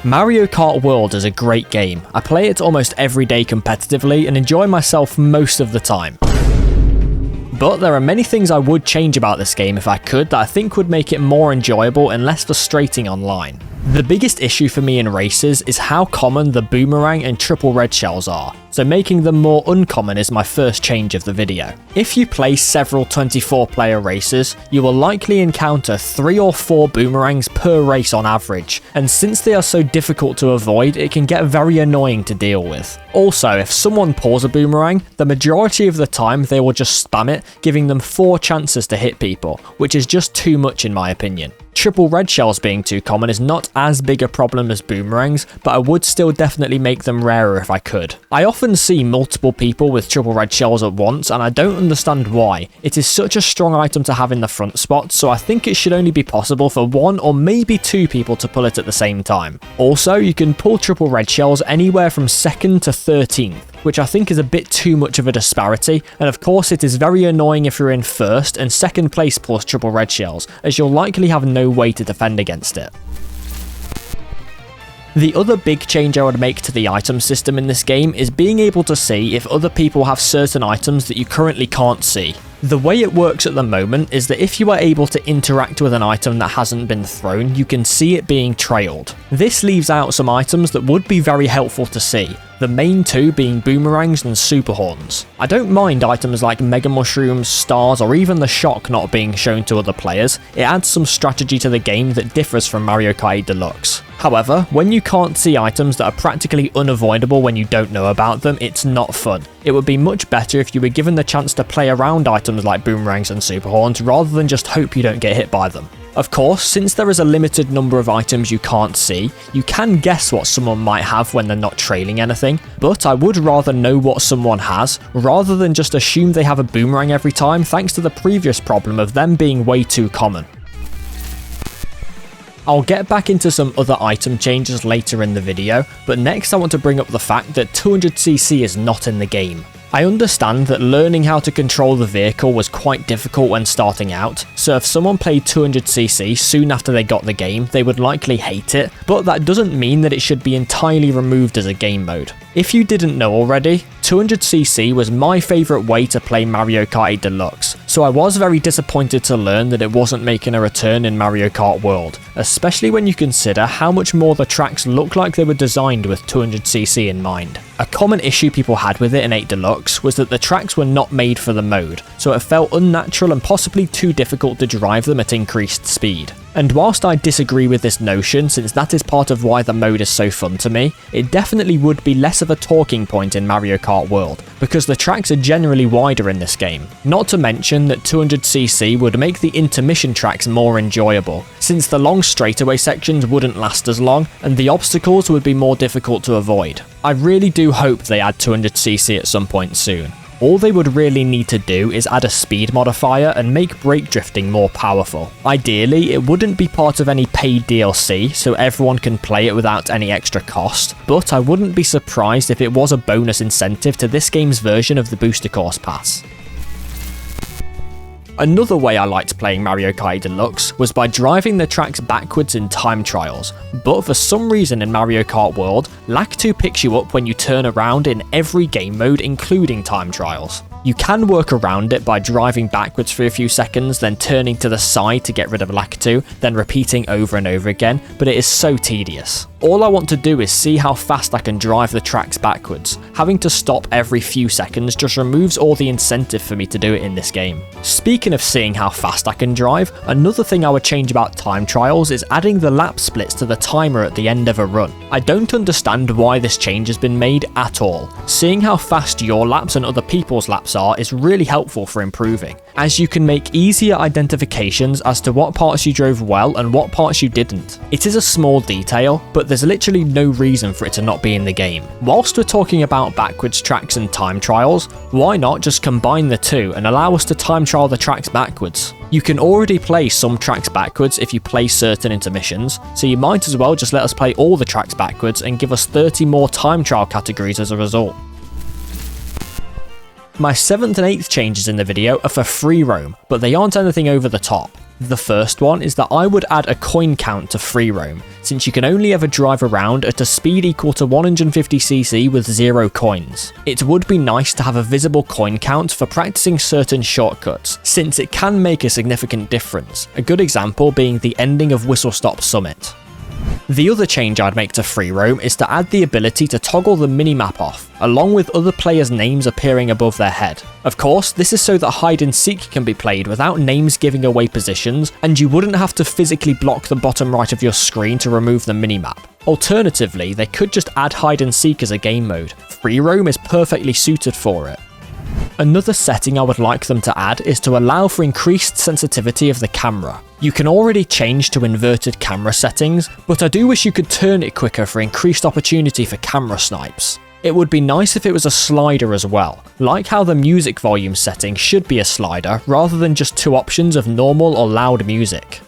Mario Kart World is a great game. I play it almost every day competitively and enjoy myself most of the time. But there are many things I would change about this game if I could that I think would make it more enjoyable and less frustrating online. The biggest issue for me in races is how common the boomerang and triple red shells are, so making them more uncommon is my first change of the video. If you play several 24-player races, you will likely encounter 3 or 4 boomerangs per race on average, and since they are so difficult to avoid, it can get very annoying to deal with. Also, if someone pulls a boomerang, the majority of the time they will just spam it, giving them 4 chances to hit people, which is just too much in my opinion. Triple red shells being too common is not as big a problem as boomerangs, but I would still definitely make them rarer if I could. I often see multiple people with triple red shells at once, and I don't understand why. It is such a strong item to have in the front spot, so I think it should only be possible for 1 or maybe 2 people to pull it at the same time. Also, you can pull triple red shells anywhere from 2nd to 13th, which I think is a bit too much of a disparity, and of course it is very annoying if you're in 1st and 2nd place pulls triple red shells, as you'll likely have no way to defend against it. The other big change I would make to the item system in this game is being able to see if other people have certain items that you currently can't see. The way it works at the moment is that if you are able to interact with an item that hasn't been thrown, you can see it being trailed. This leaves out some items that would be very helpful to see, the main 2 being boomerangs and super horns. I don't mind items like mega mushrooms, stars, or even the shock not being shown to other players. It adds some strategy to the game that differs from Mario Kart 8 Deluxe. However, when you can't see items that are practically unavoidable when you don't know about them, it's not fun. It would be much better if you were given the chance to play around items like boomerangs and super horns rather than just hope you don't get hit by them. Of course, since there is a limited number of items you can't see, you can guess what someone might have when they're not trailing anything, but I would rather know what someone has, rather than just assume they have a boomerang every time thanks to the previous problem of them being way too common. I'll get back into some other item changes later in the video, but next I want to bring up the fact that 200cc is not in the game. I understand that learning how to control the vehicle was quite difficult when starting out, so if someone played 200cc soon after they got the game, they would likely hate it, but that doesn't mean that it should be entirely removed as a game mode. If you didn't know already, 200cc was my favourite way to play Mario Kart 8 Deluxe, so I was very disappointed to learn that it wasn't making a return in Mario Kart World, especially when you consider how much more the tracks look like they were designed with 200cc in mind. A common issue people had with it in 8 Deluxe was that the tracks were not made for the mode, so it felt unnatural and possibly too difficult to drive them at increased speed. And whilst I disagree with this notion, since that is part of why the mode is so fun to me, it definitely would be less of a talking point in Mario Kart World, because the tracks are generally wider in this game. Not to mention that 200cc would make the intermission tracks more enjoyable, since the long straightaway sections wouldn't last as long, and the obstacles would be more difficult to avoid. I really do hope they add 200cc at some point soon. All they would really need to do is add a speed modifier and make brake drifting more powerful. Ideally, it wouldn't be part of any paid DLC, so everyone can play it without any extra cost, but I wouldn't be surprised if it was a bonus incentive to this game's version of the Booster Course Pass. Another way I liked playing Mario Kart 8 Deluxe was by driving the tracks backwards in time trials, but for some reason in Mario Kart World, Lag 2 picks you up when you turn around in every game mode including time trials. You can work around it by driving backwards for a few seconds, then turning to the side to get rid of Lag 2, then repeating over and over again, but it is so tedious. All I want to do is see how fast I can drive the tracks backwards. Having to stop every few seconds just removes all the incentive for me to do it in this game. Speaking of seeing how fast I can drive, another thing I would change about time trials is adding the lap splits to the timer at the end of a run. I don't understand why this change has been made at all. Seeing how fast your laps and other people's laps are is really helpful for improving, as you can make easier identifications as to what parts you drove well and what parts you didn't. It is a small detail, but there's literally no reason for it to not be in the game. Whilst we're talking about backwards tracks and time trials, why not just combine the two and allow us to time trial the tracks backwards? You can already play some tracks backwards if you play certain intermissions, so you might as well just let us play all the tracks backwards and give us 30 more time trial categories as a result. My 7th and 8th changes in the video are for free roam, but they aren't anything over the top. The first one is that I would add a coin count to free roam, since you can only ever drive around at a speed equal to 150cc with 0 coins. It would be nice to have a visible coin count for practicing certain shortcuts, since it can make a significant difference, a good example being the ending of Whistle Stop Summit. The other change I'd make to free roam is to add the ability to toggle the minimap off, along with other players' names appearing above their head. Of course, this is so that hide and seek can be played without names giving away positions, and you wouldn't have to physically block the bottom right of your screen to remove the minimap. Alternatively, they could just add hide and seek as a game mode. Free roam is perfectly suited for it. Another setting I would like them to add is to allow for increased sensitivity of the camera. You can already change to inverted camera settings, but I do wish you could turn it quicker for increased opportunity for camera snipes. It would be nice if it was a slider as well, like how the music volume setting should be a slider rather than just 2 options of normal or loud music.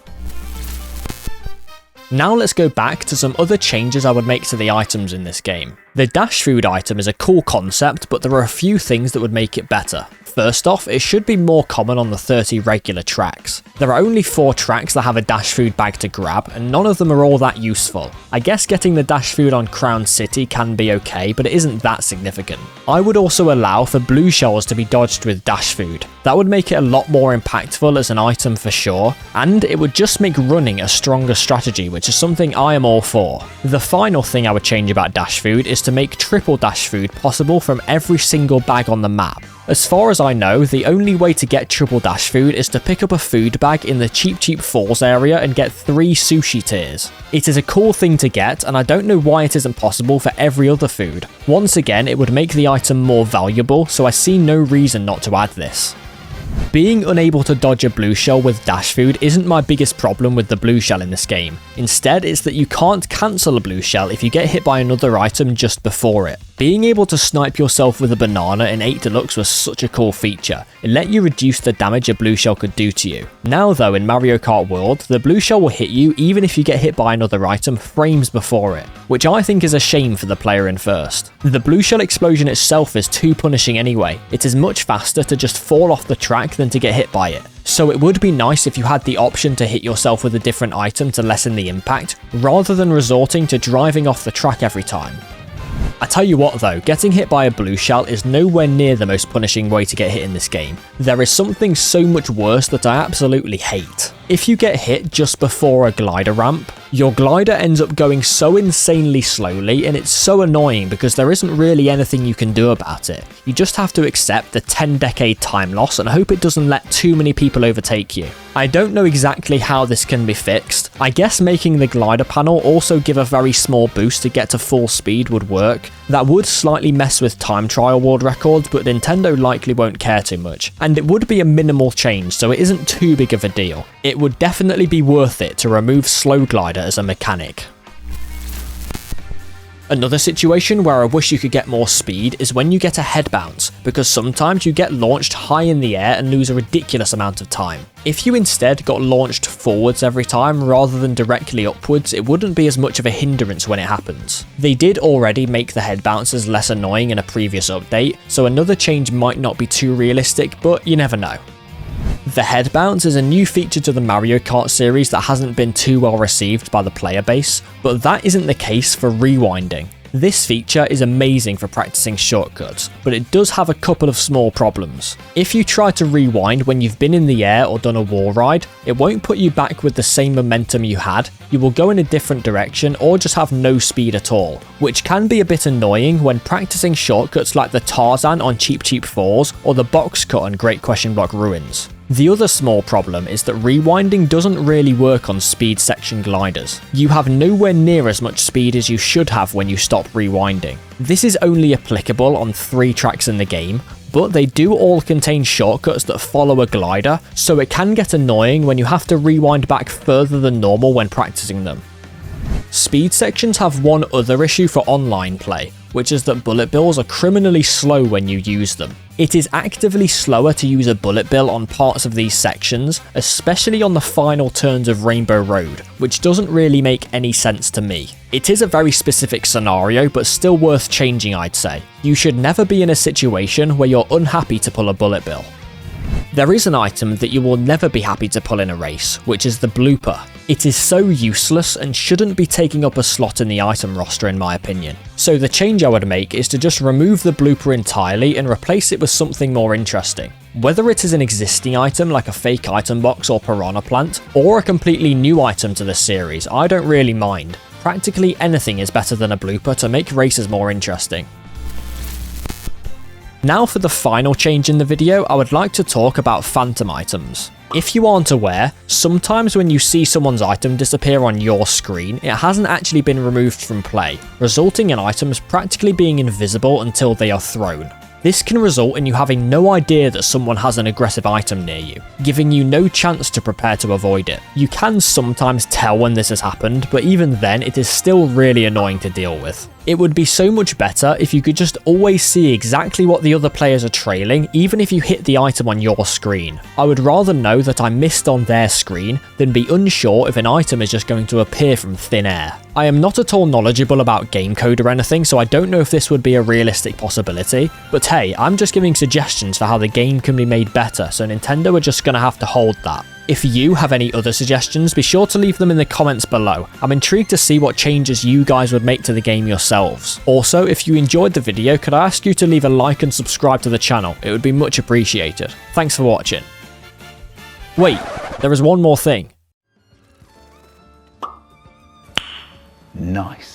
Now let's go back to some other changes I would make to the items in this game. The dash food item is a cool concept, but there are a few things that would make it better. First off, it should be more common on the 30 regular tracks. There are only 4 tracks that have a dash food bag to grab, and none of them are all that useful. I guess getting the dash food on Crown City can be okay, but it isn't that significant. I would also allow for blue shells to be dodged with dash food. That would make it a lot more impactful as an item for sure, and it would just make running a stronger strategy, which is something I am all for. The final thing I would change about dash food is to make triple dash food possible from every single bag on the map. As far as I know, the only way to get triple dash food is to pick up a food bag in the Cheap Falls area and get 3 sushi tiers. It is a cool thing to get, and I don't know why it isn't possible for every other food. Once again, it would make the item more valuable, so I see no reason not to add this. Being unable to dodge a blue shell with dash food isn't my biggest problem with the blue shell in this game. Instead, it's that you can't cancel a blue shell if you get hit by another item just before it. Being able to snipe yourself with a banana in 8 Deluxe was such a cool feature. It let you reduce the damage a blue shell could do to you. Now though, in Mario Kart World, the blue shell will hit you even if you get hit by another item frames before it, which I think is a shame for the player in first. The blue shell explosion itself is too punishing anyway. It is much faster to just fall off the track than to get hit by it. So it would be nice if you had the option to hit yourself with a different item to lessen the impact, rather than resorting to driving off the track every time. I tell you what though, getting hit by a blue shell is nowhere near the most punishing way to get hit in this game. There is something so much worse that I absolutely hate. If you get hit just before a glider ramp, your glider ends up going so insanely slowly, and it's so annoying because there isn't really anything you can do about it. You just have to accept the 10-decade time loss and hope it doesn't let too many people overtake you. I don't know exactly how this can be fixed. I guess making the glider panel also give a very small boost to get to full speed would work. That would slightly mess with time trial world records, but Nintendo likely won't care too much. And it would be a minimal change, so it isn't too big of a deal. It would definitely be worth it to remove slow glider as a mechanic. Another situation where I wish you could get more speed is when you get a head bounce, because sometimes you get launched high in the air and lose a ridiculous amount of time. If you instead got launched forwards every time rather than directly upwards, it wouldn't be as much of a hindrance when it happens. They did already make the head bounces less annoying in a previous update, so another change might not be too realistic, but you never know. The head bounce is a new feature to the Mario Kart series that hasn't been too well received by the player base, but that isn't the case for rewinding. This feature is amazing for practicing shortcuts, but it does have a couple of small problems. If you try to rewind when you've been in the air or done a wall ride, it won't put you back with the same momentum you had, you will go in a different direction or just have no speed at all, which can be a bit annoying when practicing shortcuts like the Tarzan on Cheap Falls or the box cut on Great Question Block Ruins. The other small problem is that rewinding doesn't really work on speed section gliders. You have nowhere near as much speed as you should have when you stop rewinding. This is only applicable on 3 tracks in the game, but they do all contain shortcuts that follow a glider, so it can get annoying when you have to rewind back further than normal when practicing them. Speed sections have one other issue for online play. which is that bullet bills are criminally slow when you use them. It is actively slower to use a bullet bill on parts of these sections, especially on the final turns of Rainbow Road, which doesn't really make any sense to me. It is a very specific scenario, but still worth changing, I'd say. You should never be in a situation where you're unhappy to pull a bullet bill. There is an item that you will never be happy to pull in a race, which is the Blooper. It is so useless and shouldn't be taking up a slot in the item roster in my opinion. So the change I would make is to just remove the Blooper entirely and replace it with something more interesting. Whether it is an existing item like a fake item box or piranha plant, or a completely new item to the series, I don't really mind. Practically anything is better than a Blooper to make races more interesting. Now for the final change in the video, I would like to talk about phantom items. If you aren't aware, sometimes when you see someone's item disappear on your screen, it hasn't actually been removed from play, resulting in items practically being invisible until they are thrown. This can result in you having no idea that someone has an aggressive item near you, giving you no chance to prepare to avoid it. You can sometimes tell when this has happened, but even then it is still really annoying to deal with. It would be so much better if you could just always see exactly what the other players are trailing, even if you hit the item on your screen. I would rather know that I missed on their screen than be unsure if an item is just going to appear from thin air. I am not at all knowledgeable about game code or anything, so I don't know if this would be a realistic possibility, but hey, I'm just giving suggestions for how the game can be made better, so Nintendo are just going to have to hold that. If you have any other suggestions, be sure to leave them in the comments below. I'm intrigued to see what changes you guys would make to the game yourselves. Also, if you enjoyed the video, could I ask you to leave a like and subscribe to the channel? It would be much appreciated. Thanks for watching. Wait, there is one more thing. Nice.